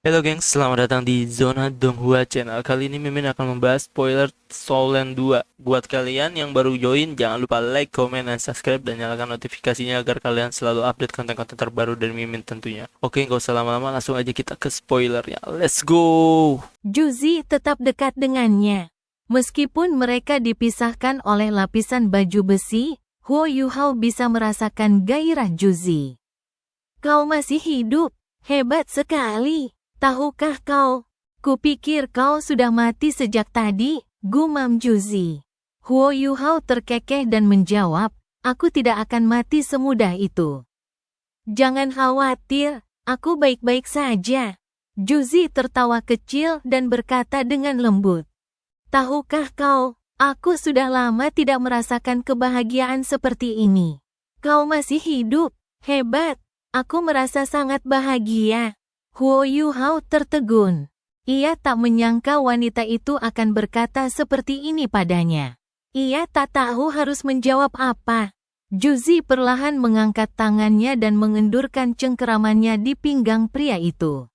Halo gengs, selamat datang di Zona Donghua Channel. Kali ini Mimin akan membahas spoiler Soulland 2. Buat kalian yang baru join, jangan lupa like, comment, dan subscribe, dan nyalakan notifikasinya agar kalian selalu update konten-konten terbaru dari Mimin tentunya. Oke, nggak usah lama-lama, langsung aja kita ke spoilernya. Let's go! Juzi tetap dekat dengannya. Meskipun mereka dipisahkan oleh lapisan baju besi, Huo Yuhao bisa merasakan gairah Juzi. Kau masih hidup, hebat sekali. Tahukah kau? Kupikir kau sudah mati sejak tadi, gumam Juzi. Huo Yuhao terkekeh dan menjawab, aku tidak akan mati semudah itu. Jangan khawatir, aku baik-baik saja. Juzi tertawa kecil dan berkata dengan lembut. Tahukah kau, aku sudah lama tidak merasakan kebahagiaan seperti ini. Kau masih hidup, hebat. Aku merasa sangat bahagia. Huo Yuhao tertegun. Ia tak menyangka wanita itu akan berkata seperti ini padanya. Ia tak tahu harus menjawab apa. Juzi perlahan mengangkat tangannya dan mengendurkan cengkeramannya di pinggang pria itu.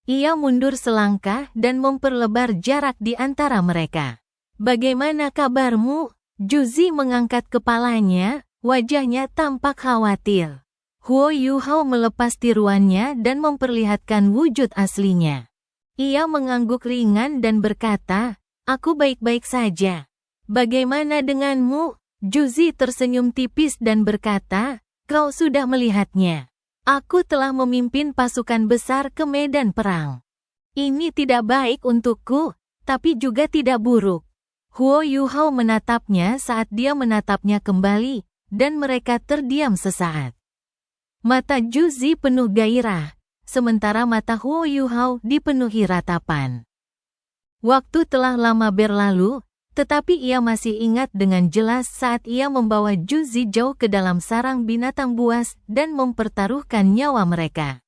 Ia mundur selangkah dan memperlebar jarak di antara mereka. Bagaimana kabarmu? Juzi mengangkat kepalanya, wajahnya tampak khawatir. Huo Yuhao melepas tiruannya dan memperlihatkan wujud aslinya. Ia mengangguk ringan dan berkata, aku baik-baik saja. Bagaimana denganmu? Juzi tersenyum tipis dan berkata, kau sudah melihatnya. Aku telah memimpin pasukan besar ke medan perang. Ini tidak baik untukku, tapi juga tidak buruk. Huo Yuhao menatapnya saat dia menatapnya kembali, dan mereka terdiam sesaat. Mata Juzi penuh gairah, sementara mata Huo Yuhao dipenuhi ratapan. Waktu telah lama berlalu, tetapi ia masih ingat dengan jelas saat ia membawa Juzi jauh ke dalam sarang binatang buas dan mempertaruhkan nyawa mereka.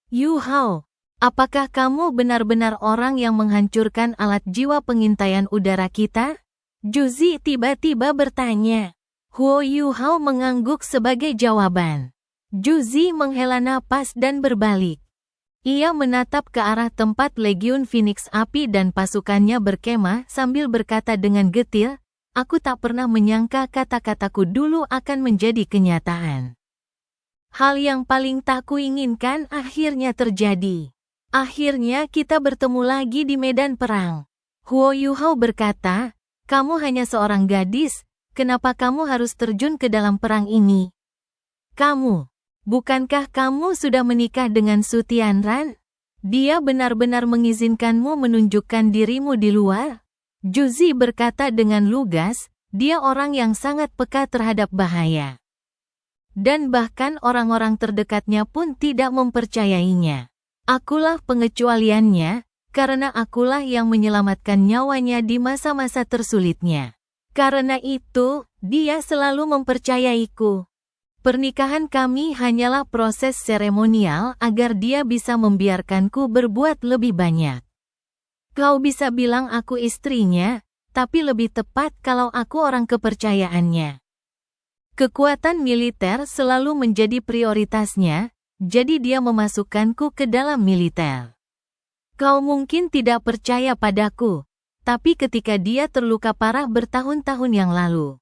Yuhao, apakah kamu benar-benar orang yang menghancurkan alat jiwa pengintaian udara kita? Juzi tiba-tiba bertanya. Huo Yuhao mengangguk sebagai jawaban. Juzi menghela napas dan berbalik. Ia menatap ke arah tempat Legiun Phoenix Api dan pasukannya berkemah sambil berkata dengan getir, aku tak pernah menyangka kata-kataku dulu akan menjadi kenyataan. Hal yang paling tak kuinginkan akhirnya terjadi. Akhirnya kita bertemu lagi di medan perang. Huo Yuhao berkata, kamu hanya seorang gadis, kenapa kamu harus terjun ke dalam perang ini? Kamu. Bukankah kamu sudah menikah dengan Su Tianran? Dia benar-benar mengizinkanmu menunjukkan dirimu di luar? Juzi berkata dengan lugas, dia orang yang sangat peka terhadap bahaya. Dan bahkan orang-orang terdekatnya pun tidak mempercayainya. Akulah pengecualiannya, karena akulah yang menyelamatkan nyawanya di masa-masa tersulitnya. Karena itu, dia selalu mempercayaiku. Pernikahan kami hanyalah proses seremonial agar dia bisa membiarkanku berbuat lebih banyak. Kau bisa bilang aku istrinya, tapi lebih tepat kalau aku orang kepercayaannya. Kekuatan militer selalu menjadi prioritasnya, jadi dia memasukkanku ke dalam militer. Kau mungkin tidak percaya padaku, tapi ketika dia terluka parah bertahun-tahun yang lalu.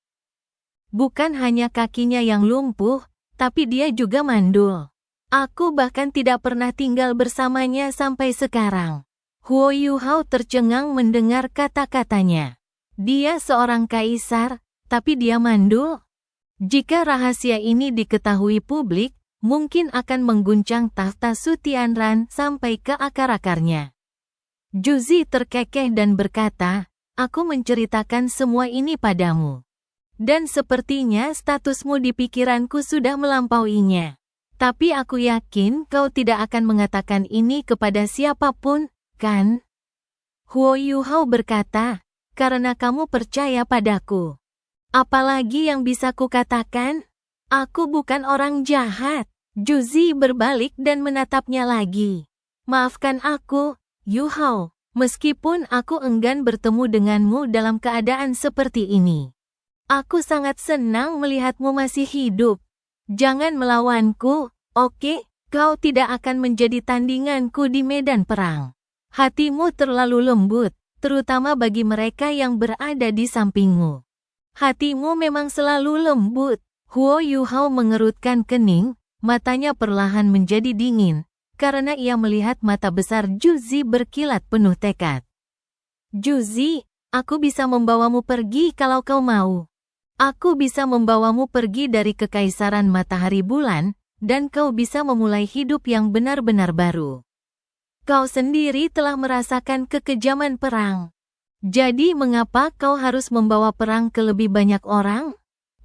Bukan hanya kakinya yang lumpuh, tapi dia juga mandul. Aku bahkan tidak pernah tinggal bersamanya sampai sekarang. Huo Yuhao tercengang mendengar kata-katanya. Dia seorang kaisar, tapi dia mandul? Jika rahasia ini diketahui publik, mungkin akan mengguncang tahta Su Tianran sampai ke akar-akarnya. Juzi terkekeh dan berkata, aku menceritakan semua ini padamu. Dan sepertinya statusmu di pikiranku sudah melampauinya. Tapi aku yakin kau tidak akan mengatakan ini kepada siapapun, kan? Huo Yuhao berkata, karena kamu percaya padaku. Apalagi yang bisa kukatakan? Aku bukan orang jahat. Juzi berbalik dan menatapnya lagi. Maafkan aku, Yuhao, meskipun aku enggan bertemu denganmu dalam keadaan seperti ini. Aku sangat senang melihatmu masih hidup. Jangan melawanku, oke? Kau tidak akan menjadi tandinganku di medan perang. Hatimu terlalu lembut, terutama bagi mereka yang berada di sampingmu. Hatimu memang selalu lembut. Huo Yuhao mengerutkan kening, matanya perlahan menjadi dingin, karena ia melihat mata besar Juzi berkilat penuh tekad. Juzi, aku bisa membawamu pergi kalau kau mau. Aku bisa membawamu pergi dari kekaisaran matahari bulan, dan kau bisa memulai hidup yang benar-benar baru. Kau sendiri telah merasakan kekejaman perang. Jadi mengapa kau harus membawa perang ke lebih banyak orang?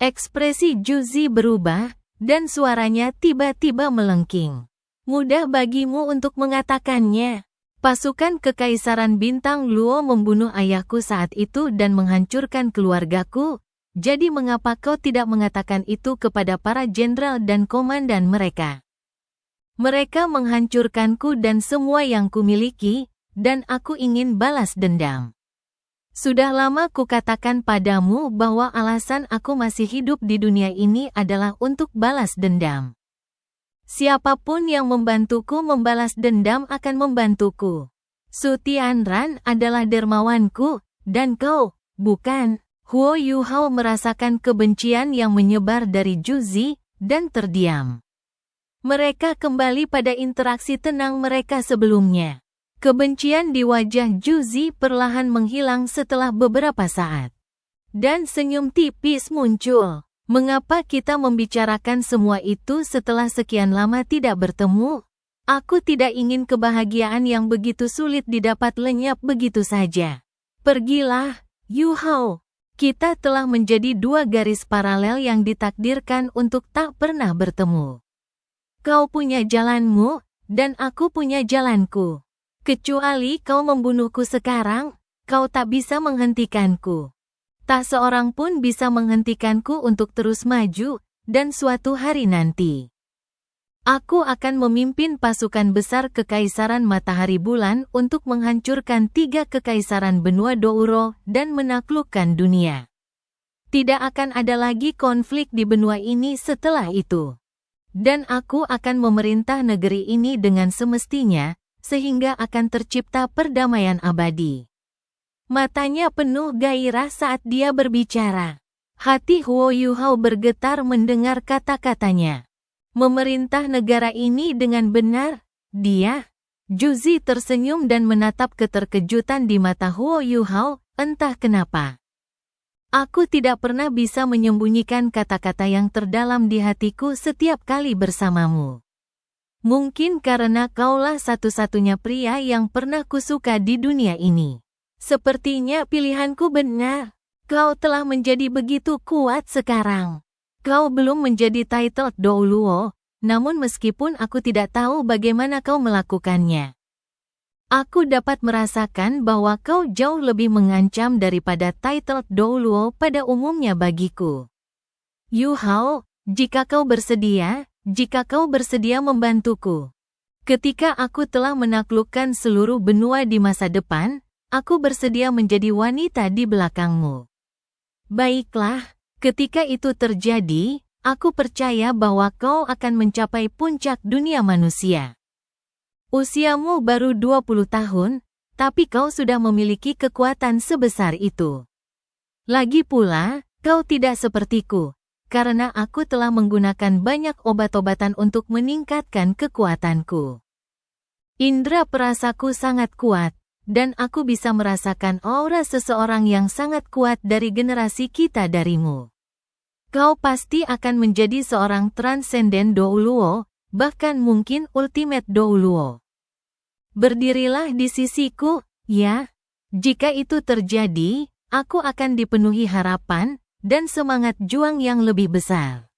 Ekspresi Juzi berubah, dan suaranya tiba-tiba melengking. Mudah bagimu untuk mengatakannya. Pasukan Kekaisaran Bintang Luo membunuh ayahku saat itu dan menghancurkan keluargaku. Jadi mengapa kau tidak mengatakan itu kepada para jenderal dan komandan mereka? Mereka menghancurkanku dan semua yang kumiliki, dan aku ingin balas dendam. Sudah lama kukatakan padamu bahwa alasan aku masih hidup di dunia ini adalah untuk balas dendam. Siapapun yang membantuku membalas dendam akan membantuku. Su Tianran adalah dermawanku, dan kau, bukan. Huo Yuhao merasakan kebencian yang menyebar dari Juzi, dan terdiam. Mereka kembali pada interaksi tenang mereka sebelumnya. Kebencian di wajah Juzi perlahan menghilang setelah beberapa saat. Dan senyum tipis muncul. Mengapa kita membicarakan semua itu setelah sekian lama tidak bertemu? Aku tidak ingin kebahagiaan yang begitu sulit didapat lenyap begitu saja. Pergilah, Yuhao. Kita telah menjadi dua garis paralel yang ditakdirkan untuk tak pernah bertemu. Kau punya jalanmu, dan aku punya jalanku. Kecuali kau membunuhku sekarang, kau tak bisa menghentikanku. Tak seorang pun bisa menghentikanku untuk terus maju, dan suatu hari nanti. Aku akan memimpin pasukan besar Kekaisaran Matahari Bulan untuk menghancurkan 3 kekaisaran benua Douro dan menaklukkan dunia. Tidak akan ada lagi konflik di benua ini setelah itu. Dan aku akan memerintah negeri ini dengan semestinya, sehingga akan tercipta perdamaian abadi. Matanya penuh gairah saat dia berbicara. Hati Huo Yuhao bergetar mendengar kata-katanya. Memerintah negara ini dengan benar, dia? Juzi tersenyum dan menatap keterkejutan di mata Huo Yuhao, entah kenapa. Aku tidak pernah bisa menyembunyikan kata-kata yang terdalam di hatiku setiap kali bersamamu. Mungkin karena kaulah satu-satunya pria yang pernah kusuka di dunia ini. Sepertinya pilihanku benar. Kau telah menjadi begitu kuat sekarang. Kau belum menjadi title Dou Luo, namun meskipun aku tidak tahu bagaimana kau melakukannya. Aku dapat merasakan bahwa kau jauh lebih mengancam daripada title Dou Luo pada umumnya bagiku. Yuhao, jika kau bersedia membantuku. Ketika aku telah menaklukkan seluruh benua di masa depan, aku bersedia menjadi wanita di belakangmu. Baiklah, ketika itu terjadi, aku percaya bahwa kau akan mencapai puncak dunia manusia. Usiamu baru 20 tahun, tapi kau sudah memiliki kekuatan sebesar itu. Lagi pula, kau tidak sepertiku. Karena aku telah menggunakan banyak obat-obatan untuk meningkatkan kekuatanku. Indra perasaku sangat kuat, dan aku bisa merasakan aura seseorang yang sangat kuat dari generasi kita darimu. Kau pasti akan menjadi seorang transenden Dou Luo, bahkan mungkin ultimate Dou Luo. Berdirilah di sisiku, ya. Jika itu terjadi, aku akan dipenuhi harapan, dan semangat juang yang lebih besar.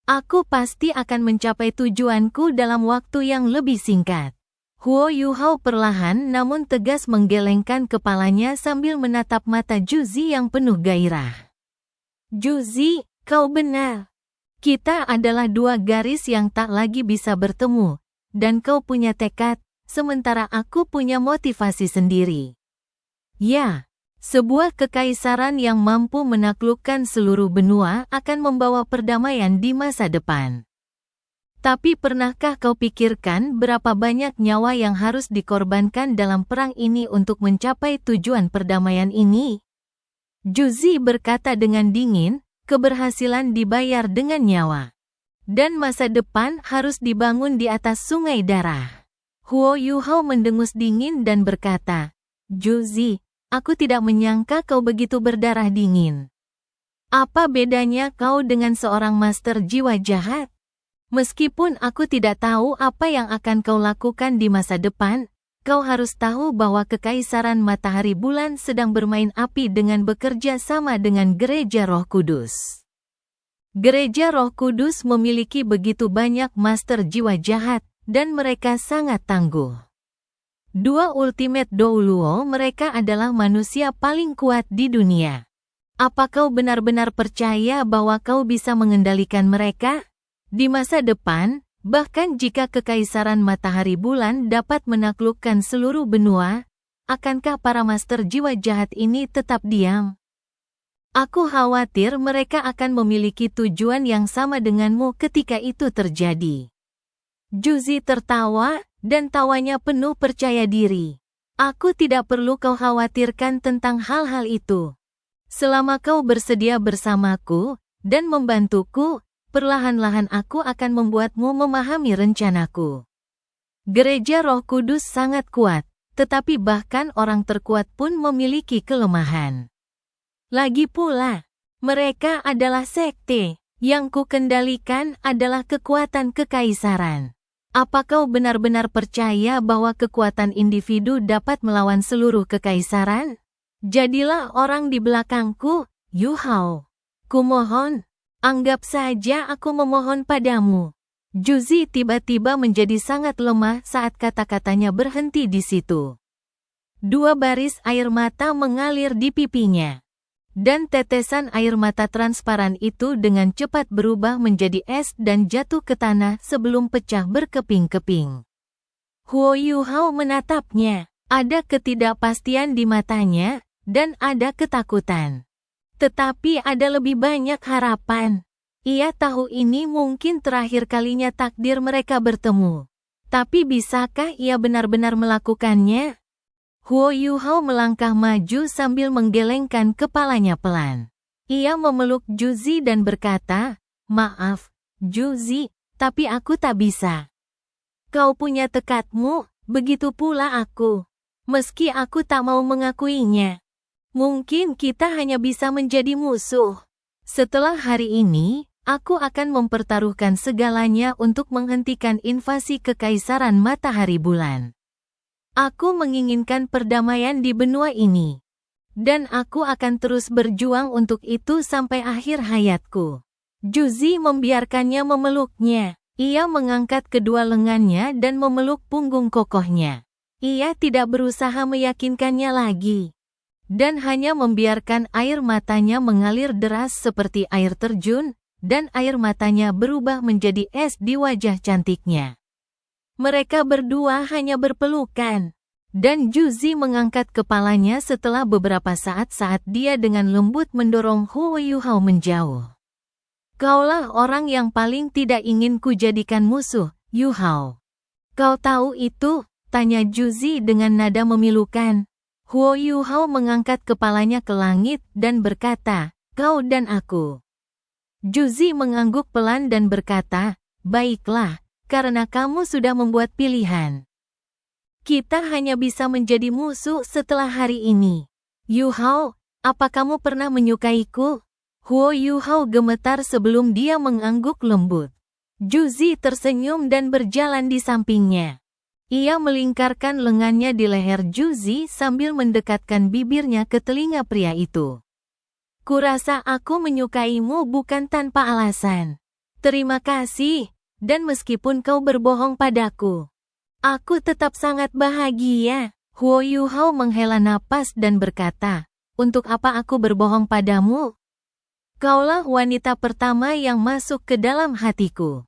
Aku pasti akan mencapai tujuanku dalam waktu yang lebih singkat. Huo Yuhao perlahan namun tegas menggelengkan kepalanya sambil menatap mata Juzi yang penuh gairah. Juzi, kau benar. Kita adalah dua garis yang tak lagi bisa bertemu, dan kau punya tekad, sementara aku punya motivasi sendiri. Ya. Sebuah kekaisaran yang mampu menaklukkan seluruh benua akan membawa perdamaian di masa depan. Tapi pernahkah kau pikirkan berapa banyak nyawa yang harus dikorbankan dalam perang ini untuk mencapai tujuan perdamaian ini? Juzi berkata dengan dingin, keberhasilan dibayar dengan nyawa. Dan masa depan harus dibangun di atas sungai darah. Huo Yuhao mendengus dingin dan berkata, Juzi, aku tidak menyangka kau begitu berdarah dingin. Apa bedanya kau dengan seorang master jiwa jahat? Meskipun aku tidak tahu apa yang akan kau lakukan di masa depan, kau harus tahu bahwa Kekaisaran Matahari Bulan sedang bermain api dengan bekerja sama dengan Gereja Roh Kudus. Gereja Roh Kudus memiliki begitu banyak master jiwa jahat, dan mereka sangat tangguh. Dua Ultimate Douluo mereka adalah manusia paling kuat di dunia. Apa kau benar-benar percaya bahwa kau bisa mengendalikan mereka? Di masa depan, bahkan jika Kekaisaran Matahari Bulan dapat menaklukkan seluruh benua, akankah para master jiwa jahat ini tetap diam? Aku khawatir mereka akan memiliki tujuan yang sama denganmu ketika itu terjadi. Juzi tertawa, dan tawanya penuh percaya diri. Aku tidak perlu kau khawatirkan tentang hal-hal itu. Selama kau bersedia bersamaku, dan membantuku, perlahan-lahan aku akan membuatmu memahami rencanaku. Gereja Roh Kudus sangat kuat, tetapi bahkan orang terkuat pun memiliki kelemahan. Lagi pula, mereka adalah sekte, yang ku kendalikan adalah kekuatan kekaisaran. Apa kau benar-benar percaya bahwa kekuatan individu dapat melawan seluruh kekaisaran? Jadilah orang di belakangku, Yuhao. Kumohon, anggap saja aku memohon padamu. Juzi tiba-tiba menjadi sangat lemah saat kata-katanya berhenti di situ. Dua baris air mata mengalir di pipinya. Dan tetesan air mata transparan itu dengan cepat berubah menjadi es dan jatuh ke tanah sebelum pecah berkeping-keping. Huo Yuhao menatapnya. Ada ketidakpastian di matanya, dan ada ketakutan. Tetapi ada lebih banyak harapan. Ia tahu ini mungkin terakhir kalinya takdir mereka bertemu. Tapi bisakah ia benar-benar melakukannya? Huo Yuhao melangkah maju sambil menggelengkan kepalanya pelan. Ia memeluk Juzi dan berkata, Maaf, Juzi, tapi aku tak bisa. Kau punya tekadmu, begitu pula aku. Meski aku tak mau mengakuinya. Mungkin kita hanya bisa menjadi musuh. Setelah hari ini, aku akan mempertaruhkan segalanya untuk menghentikan invasi Kekaisaran Matahari Bulan. Aku menginginkan perdamaian di benua ini. Dan aku akan terus berjuang untuk itu sampai akhir hayatku. Juzi membiarkannya memeluknya. Ia mengangkat kedua lengannya dan memeluk punggung kokohnya. Ia tidak berusaha meyakinkannya lagi. Dan hanya membiarkan air matanya mengalir deras seperti air terjun, dan air matanya berubah menjadi es di wajah cantiknya. Mereka berdua hanya berpelukan. Dan Juzi mengangkat kepalanya setelah beberapa saat dia dengan lembut mendorong Huo Yuhao menjauh. Kaulah orang yang paling tidak ingin kujadikan musuh, Yuhao. Kau tahu itu? Tanya Juzi dengan nada memilukan. Huo Yuhao mengangkat kepalanya ke langit dan berkata, Kau dan aku. Juzi mengangguk pelan dan berkata, Baiklah. Karena kamu sudah membuat pilihan. Kita hanya bisa menjadi musuh setelah hari ini. Yuhao, apa kamu pernah menyukaiku? Huo Yuhao gemetar sebelum dia mengangguk lembut. Juzi tersenyum dan berjalan di sampingnya. Ia melingkarkan lengannya di leher Juzi sambil mendekatkan bibirnya ke telinga pria itu. Kurasa aku menyukaimu bukan tanpa alasan. Terima kasih. Dan meskipun kau berbohong padaku, aku tetap sangat bahagia. Huo Yuhao menghela napas dan berkata, Untuk apa aku berbohong padamu? Kaulah wanita pertama yang masuk ke dalam hatiku.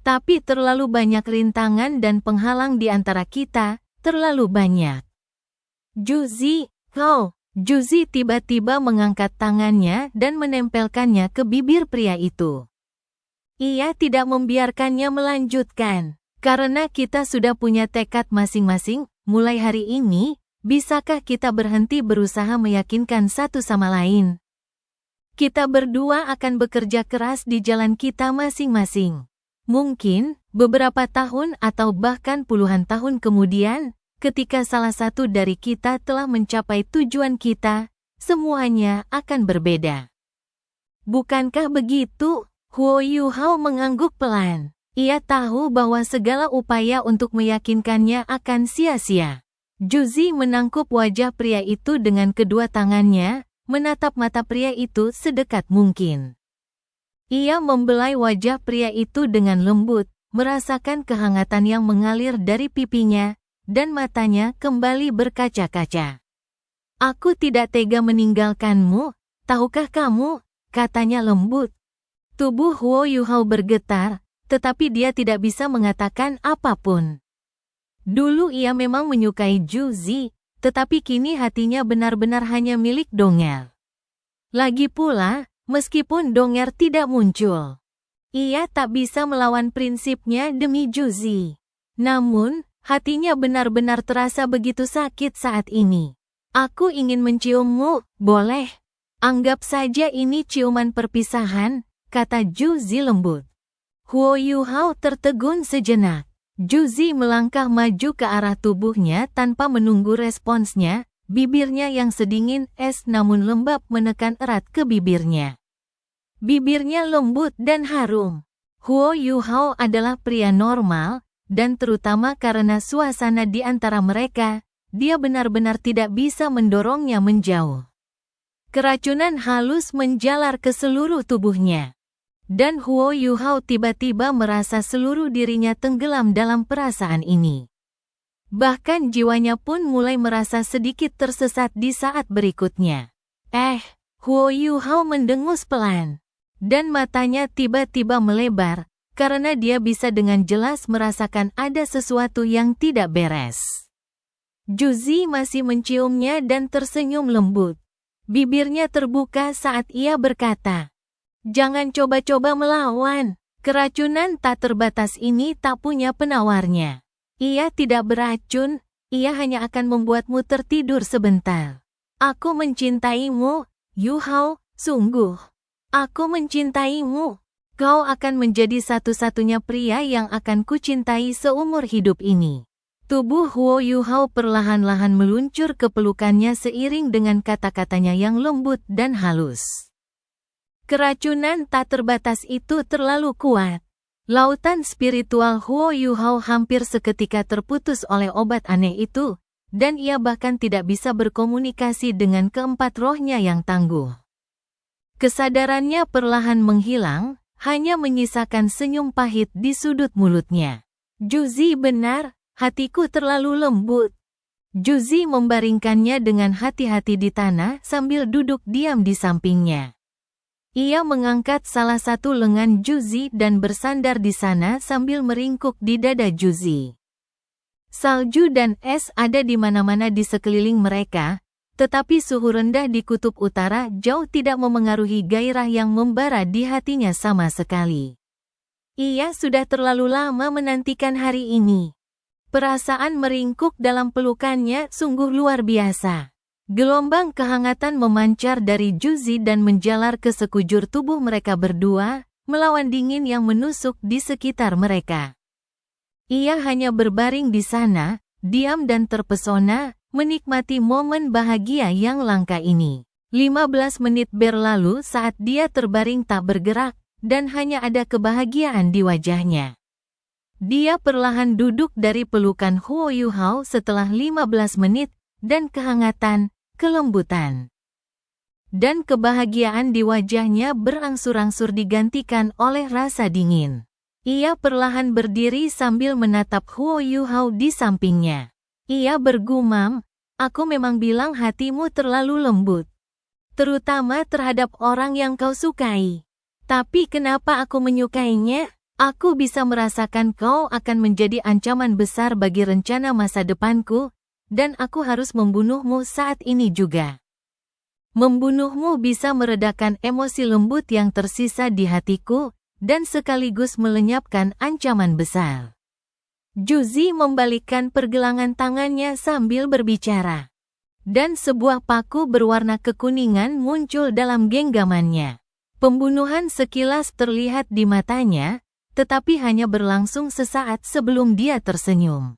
Tapi terlalu banyak rintangan dan penghalang di antara kita, terlalu banyak. Juzi, kau. Juzi tiba-tiba mengangkat tangannya dan menempelkannya ke bibir pria itu. Ia tidak membiarkannya melanjutkan. Karena kita sudah punya tekad masing-masing, mulai hari ini, bisakah kita berhenti berusaha meyakinkan satu sama lain? Kita berdua akan bekerja keras di jalan kita masing-masing. Mungkin, beberapa tahun atau bahkan puluhan tahun kemudian, ketika salah satu dari kita telah mencapai tujuan kita, semuanya akan berbeda. Bukankah begitu? Huo Yuhao mengangguk pelan. Ia tahu bahwa segala upaya untuk meyakinkannya akan sia-sia. Juzi menangkup wajah pria itu dengan kedua tangannya, menatap mata pria itu sedekat mungkin. Ia membelai wajah pria itu dengan lembut, merasakan kehangatan yang mengalir dari pipinya, dan matanya kembali berkaca-kaca. Aku tidak tega meninggalkanmu, tahukah kamu? Katanya lembut. Tubuh Huo Yuhao bergetar, tetapi dia tidak bisa mengatakan apapun. Dulu ia memang menyukai Juzi, tetapi kini hatinya benar-benar hanya milik Dong'er. Lagi pula, meskipun Dong'er tidak muncul, ia tak bisa melawan prinsipnya demi Juzi. Namun, hatinya benar-benar terasa begitu sakit saat ini. Aku ingin menciummu, boleh? Anggap saja ini ciuman perpisahan, kata Juzi lembut. Huo Yuhao tertegun sejenak. Juzi melangkah maju ke arah tubuhnya tanpa menunggu responsnya, bibirnya yang sedingin es namun lembab menekan erat ke bibirnya. Bibirnya lembut dan harum. Huo Yuhao adalah pria normal, dan terutama karena suasana di antara mereka, dia benar-benar tidak bisa mendorongnya menjauh. Keracunan halus menjalar ke seluruh tubuhnya. Dan Huo Yuhao tiba-tiba merasa seluruh dirinya tenggelam dalam perasaan ini. Bahkan jiwanya pun mulai merasa sedikit tersesat di saat berikutnya. Huo Yuhao mendengus pelan. Dan matanya tiba-tiba melebar, karena dia bisa dengan jelas merasakan ada sesuatu yang tidak beres. Juzi masih menciumnya dan tersenyum lembut. Bibirnya terbuka saat ia berkata, "Jangan coba-coba melawan. Keracunan tak terbatas ini tak punya penawarnya. Ia tidak beracun, ia hanya akan membuatmu tertidur sebentar. Aku mencintaimu, Yuhao, sungguh. Aku mencintaimu. Kau akan menjadi satu-satunya pria yang akan kucintai seumur hidup ini." Tubuh Huo Yuhao perlahan-lahan meluncur ke pelukannya seiring dengan kata-katanya yang lembut dan halus. Keracunan tak terbatas itu terlalu kuat. Lautan spiritual Huo Yuhao hampir seketika terputus oleh obat aneh itu, dan ia bahkan tidak bisa berkomunikasi dengan keempat rohnya yang tangguh. Kesadarannya perlahan menghilang, hanya menyisakan senyum pahit di sudut mulutnya. Juzi benar, hatiku terlalu lembut. Juzi membaringkannya dengan hati-hati di tanah sambil duduk diam di sampingnya. Ia mengangkat salah satu lengan Juzi dan bersandar di sana sambil meringkuk di dada Juzi. Salju dan es ada di mana-mana di sekeliling mereka, tetapi suhu rendah di kutub utara jauh tidak memengaruhi gairah yang membara di hatinya sama sekali. Ia sudah terlalu lama menantikan hari ini. Perasaan meringkuk dalam pelukannya sungguh luar biasa. Gelombang kehangatan memancar dari Juzi dan menjalar ke sekujur tubuh mereka berdua, melawan dingin yang menusuk di sekitar mereka. Ia hanya berbaring di sana, diam dan terpesona, menikmati momen bahagia yang langka ini. 15 menit berlalu saat dia terbaring tak bergerak, dan hanya ada kebahagiaan di wajahnya. Dia perlahan duduk dari pelukan Huo Yuhao setelah 15 menit, dan kehangatan, kelembutan, dan kebahagiaan di wajahnya berangsur-angsur digantikan oleh rasa dingin. Ia perlahan berdiri sambil menatap Huo Yuhao di sampingnya. Ia bergumam, "Aku memang bilang hatimu terlalu lembut, terutama terhadap orang yang kau sukai. Tapi kenapa aku menyukainya? Aku bisa merasakan kau akan menjadi ancaman besar bagi rencana masa depanku, dan aku harus membunuhmu saat ini juga. Membunuhmu bisa meredakan emosi lembut yang tersisa di hatiku, dan sekaligus melenyapkan ancaman besar. Juzi membalikkan pergelangan tangannya sambil berbicara. Dan sebuah paku berwarna kekuningan muncul dalam genggamannya. Pembunuhan sekilas terlihat di matanya, tetapi hanya berlangsung sesaat sebelum dia tersenyum.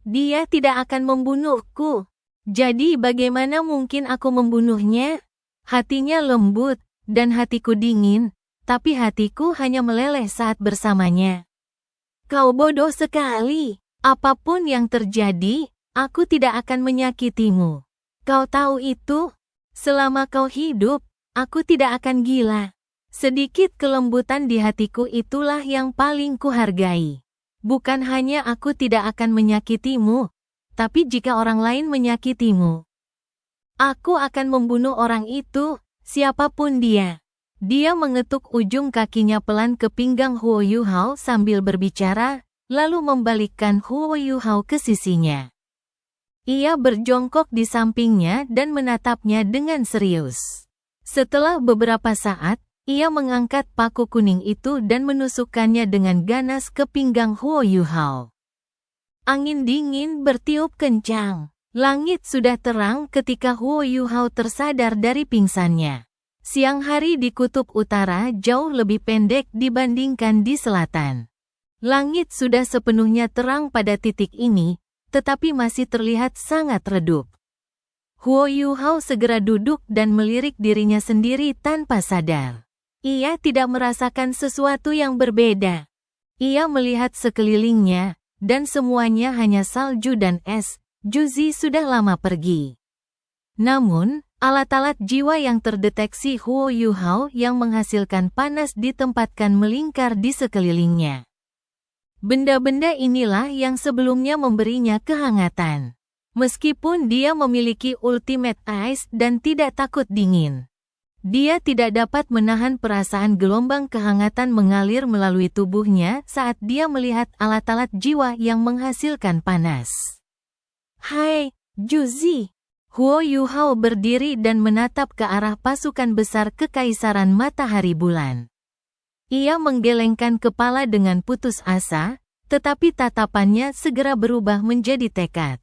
Dia tidak akan membunuhku. Jadi bagaimana mungkin aku membunuhnya? Hatinya lembut, dan hatiku dingin, tapi hatiku hanya meleleh saat bersamanya. Kau bodoh sekali. Apapun yang terjadi, aku tidak akan menyakitimu. Kau tahu itu? Selama kau hidup, aku tidak akan gila. Sedikit kelembutan di hatiku itulah yang paling kuhargai. Bukan hanya aku tidak akan menyakitimu, tapi jika orang lain menyakitimu, aku akan membunuh orang itu, siapapun dia. Dia mengetuk ujung kakinya pelan ke pinggang Huo Yuhao sambil berbicara, lalu membalikkan Huo Yuhao ke sisinya. Ia berjongkok di sampingnya dan menatapnya dengan serius. Setelah beberapa saat, ia mengangkat paku kuning itu dan menusukkannya dengan ganas ke pinggang Huo Yuhao. Angin dingin bertiup kencang. Langit sudah terang ketika Huo Yuhao tersadar dari pingsannya. Siang hari di kutub utara jauh lebih pendek dibandingkan di selatan. Langit sudah sepenuhnya terang pada titik ini, tetapi masih terlihat sangat redup. Huo Yuhao segera duduk dan melirik dirinya sendiri tanpa sadar. Ia tidak merasakan sesuatu yang berbeda. Ia melihat sekelilingnya, dan semuanya hanya salju dan es. Juzi sudah lama pergi. Namun, alat-alat jiwa yang terdeteksi Huo Yuhao yang menghasilkan panas ditempatkan melingkar di sekelilingnya. Benda-benda inilah yang sebelumnya memberinya kehangatan. Meskipun dia memiliki ultimate ice dan tidak takut dingin, dia tidak dapat menahan perasaan gelombang kehangatan mengalir melalui tubuhnya saat dia melihat alat-alat jiwa yang menghasilkan panas. Hai, Juzi. Huo Yuhao berdiri dan menatap ke arah pasukan besar Kekaisaran Matahari Bulan. Ia menggelengkan kepala dengan putus asa, tetapi tatapannya segera berubah menjadi tekad.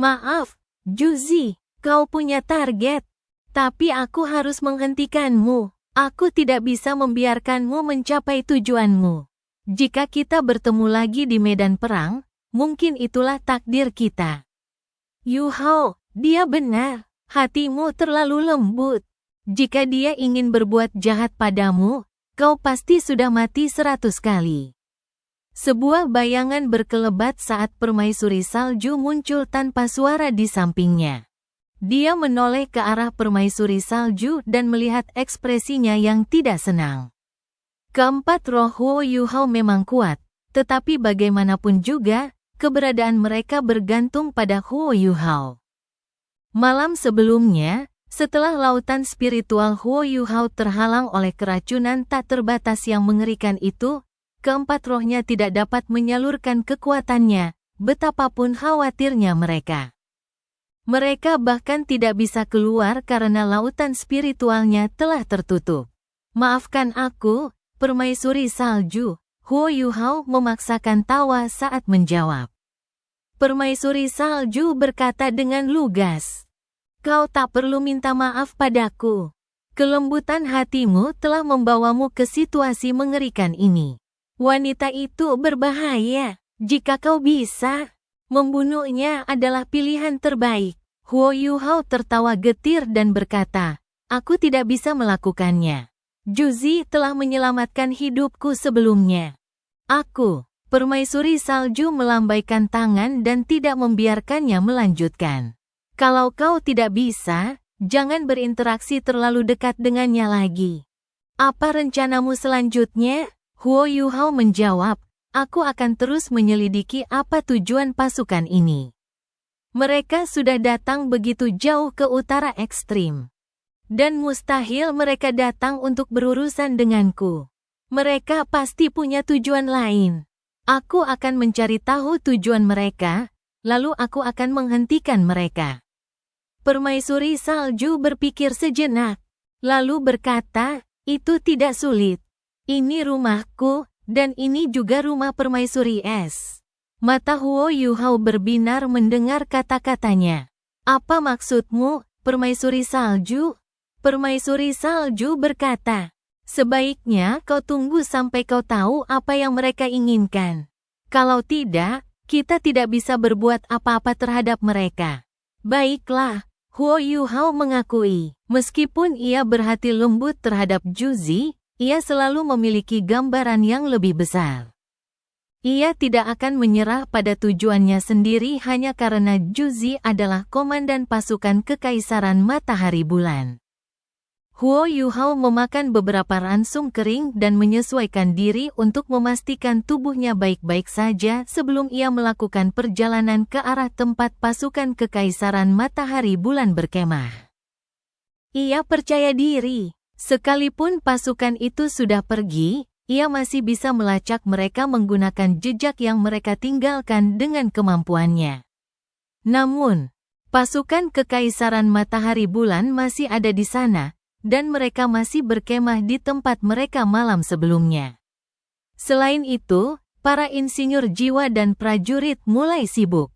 Maaf, Juzi, kau punya target. Tapi aku harus menghentikanmu. Aku tidak bisa membiarkanmu mencapai tujuanmu. Jika kita bertemu lagi di medan perang, mungkin itulah takdir kita. Yuhao, dia benar. Hatimu terlalu lembut. Jika dia ingin berbuat jahat padamu, kau pasti sudah mati 100 kali. Sebuah bayangan berkelebat saat permaisuri salju muncul tanpa suara di sampingnya. Dia menoleh ke arah permaisuri salju dan melihat ekspresinya yang tidak senang. Keempat roh Huo Yuhao memang kuat, tetapi bagaimanapun juga, keberadaan mereka bergantung pada Huo Yuhao. Malam sebelumnya, setelah lautan spiritual Huo Yuhao terhalang oleh keracunan tak terbatas yang mengerikan itu, keempat rohnya tidak dapat menyalurkan kekuatannya, betapapun khawatirnya mereka. Mereka bahkan tidak bisa keluar karena lautan spiritualnya telah tertutup. Maafkan aku, permaisuri salju, Huo Yuhao memaksakan tawa saat menjawab. Permaisuri salju berkata dengan lugas. Kau tak perlu minta maaf padaku. Kelembutan hatimu telah membawamu ke situasi mengerikan ini. Wanita itu berbahaya. Jika kau bisa, membunuhnya adalah pilihan terbaik. Huo Yuhao tertawa getir dan berkata, aku tidak bisa melakukannya. Juzi telah menyelamatkan hidupku sebelumnya. Aku, permaisuri salju melambaikan tangan dan tidak membiarkannya melanjutkan. Kalau kau tidak bisa, jangan berinteraksi terlalu dekat dengannya lagi. Apa rencanamu selanjutnya? Huo Yuhao menjawab, aku akan terus menyelidiki apa tujuan pasukan ini. Mereka sudah datang begitu jauh ke utara ekstrim. Dan mustahil mereka datang untuk berurusan denganku. Mereka pasti punya tujuan lain. Aku akan mencari tahu tujuan mereka, lalu aku akan menghentikan mereka. Permaisuri salju berpikir sejenak, lalu berkata, itu tidak sulit. Ini rumahku, dan ini juga rumah permaisuri es. Mata Huo Yuhao berbinar mendengar kata-katanya. Apa maksudmu, permaisuri salju? Permaisuri salju berkata, sebaiknya kau tunggu sampai kau tahu apa yang mereka inginkan. Kalau tidak, kita tidak bisa berbuat apa-apa terhadap mereka. Baiklah, Huo Yuhao mengakui. Meskipun ia berhati lembut terhadap Juzi, ia selalu memiliki gambaran yang lebih besar. Ia tidak akan menyerah pada tujuannya sendiri hanya karena Juzi adalah komandan pasukan Kekaisaran Matahari Bulan. Huo Yuhao memakan beberapa ransum kering dan menyesuaikan diri untuk memastikan tubuhnya baik-baik saja sebelum ia melakukan perjalanan ke arah tempat pasukan Kekaisaran Matahari Bulan berkemah. Ia percaya diri, sekalipun pasukan itu sudah pergi, ia masih bisa melacak mereka menggunakan jejak yang mereka tinggalkan dengan kemampuannya. Namun, pasukan Kekaisaran Matahari Bulan masih ada di sana, dan mereka masih berkemah di tempat mereka malam sebelumnya. Selain itu, para insinyur jiwa dan prajurit mulai sibuk.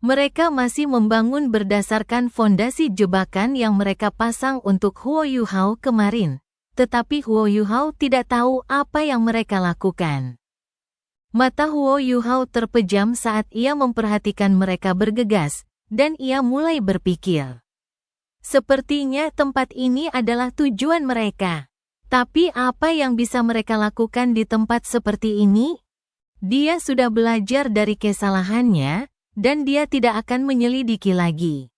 Mereka masih membangun berdasarkan fondasi jebakan yang mereka pasang untuk Huo Yuhao kemarin, tetapi Huo Yuhao tidak tahu apa yang mereka lakukan. Mata Huo Yuhao terpejam saat ia memperhatikan mereka bergegas, dan ia mulai berpikir. Sepertinya tempat ini adalah tujuan mereka. Tapi apa yang bisa mereka lakukan di tempat seperti ini? Dia sudah belajar dari kesalahannya, dan dia tidak akan menyelidiki lagi.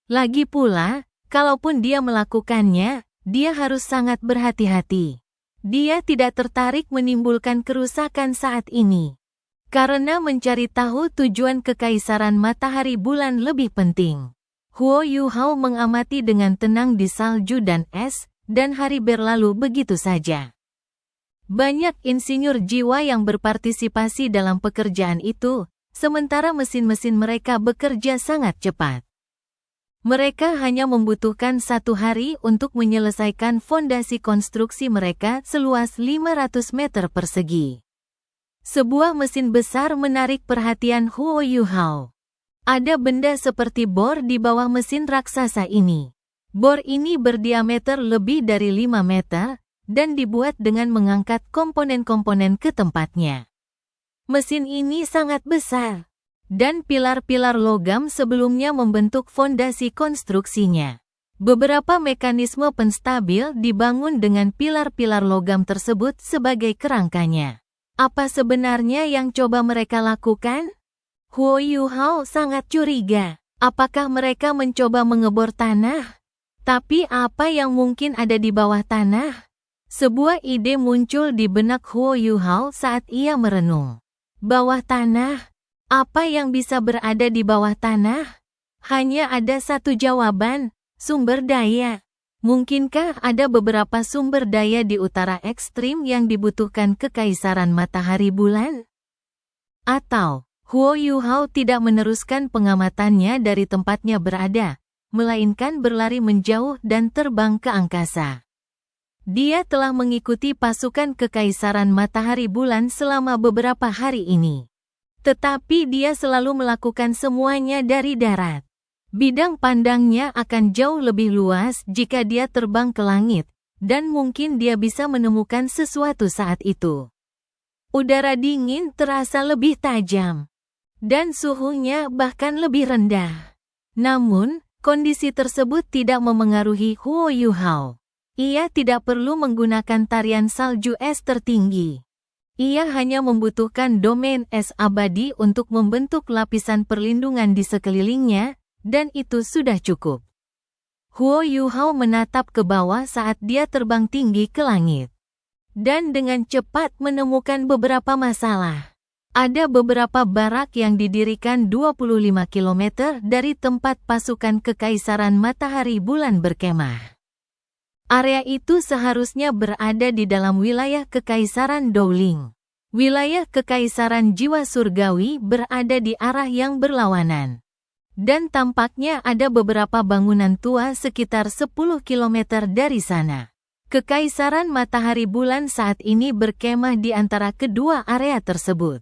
Lagi pula, kalaupun dia melakukannya, dia harus sangat berhati-hati. Dia tidak tertarik menimbulkan kerusakan saat ini. Karena mencari tahu tujuan Kekaisaran Matahari Bulan lebih penting. Huo Yuhao mengamati dengan tenang di salju dan es, dan hari berlalu begitu saja. Banyak insinyur jiwa yang berpartisipasi dalam pekerjaan itu, sementara mesin-mesin mereka bekerja sangat cepat. Mereka hanya membutuhkan 1 hari untuk menyelesaikan fondasi konstruksi mereka seluas 500 meter persegi. Sebuah mesin besar menarik perhatian Huo Yuhao. Ada benda seperti bor di bawah mesin raksasa ini. Bor ini berdiameter lebih dari 5 meter, dan dibuat dengan mengangkat komponen-komponen ke tempatnya. Mesin ini sangat besar, dan pilar-pilar logam sebelumnya membentuk fondasi konstruksinya. Beberapa mekanisme penstabil dibangun dengan pilar-pilar logam tersebut sebagai kerangkanya. Apa sebenarnya yang coba mereka lakukan? Huo Yuhao sangat curiga. Apakah mereka mencoba mengebor tanah? Tapi apa yang mungkin ada di bawah tanah? Sebuah ide muncul di benak Huo Yuhao saat ia merenung. Bawah tanah? Apa yang bisa berada di bawah tanah? Hanya ada satu jawaban, sumber daya. Mungkinkah ada beberapa sumber daya di utara ekstrim yang dibutuhkan Kekaisaran Matahari Bulan? Atau Huo Yuhao tidak meneruskan pengamatannya dari tempatnya berada, melainkan berlari menjauh dan terbang ke angkasa. Dia telah mengikuti pasukan Kekaisaran Matahari Bulan selama beberapa hari ini. Tetapi dia selalu melakukan semuanya dari darat. Bidang pandangnya akan jauh lebih luas jika dia terbang ke langit, dan mungkin dia bisa menemukan sesuatu saat itu. Udara dingin terasa lebih tajam, dan suhunya bahkan lebih rendah. Namun, kondisi tersebut tidak memengaruhi Huo Yuhao. Ia tidak perlu menggunakan tarian salju es tertinggi. Ia hanya membutuhkan domain es abadi untuk membentuk lapisan perlindungan di sekelilingnya, dan itu sudah cukup. Huo Yuhao menatap ke bawah saat dia terbang tinggi ke langit, dan dengan cepat menemukan beberapa masalah. Ada beberapa barak yang didirikan 25 km dari tempat pasukan Kekaisaran Matahari Bulan berkemah. Area itu seharusnya berada di dalam wilayah Kekaisaran Dowling. Wilayah Kekaisaran Jiwa Surgawi berada di arah yang berlawanan. Dan tampaknya ada beberapa bangunan tua sekitar 10 km dari sana. Kekaisaran matahari bulan saat ini berkemah di antara kedua area tersebut.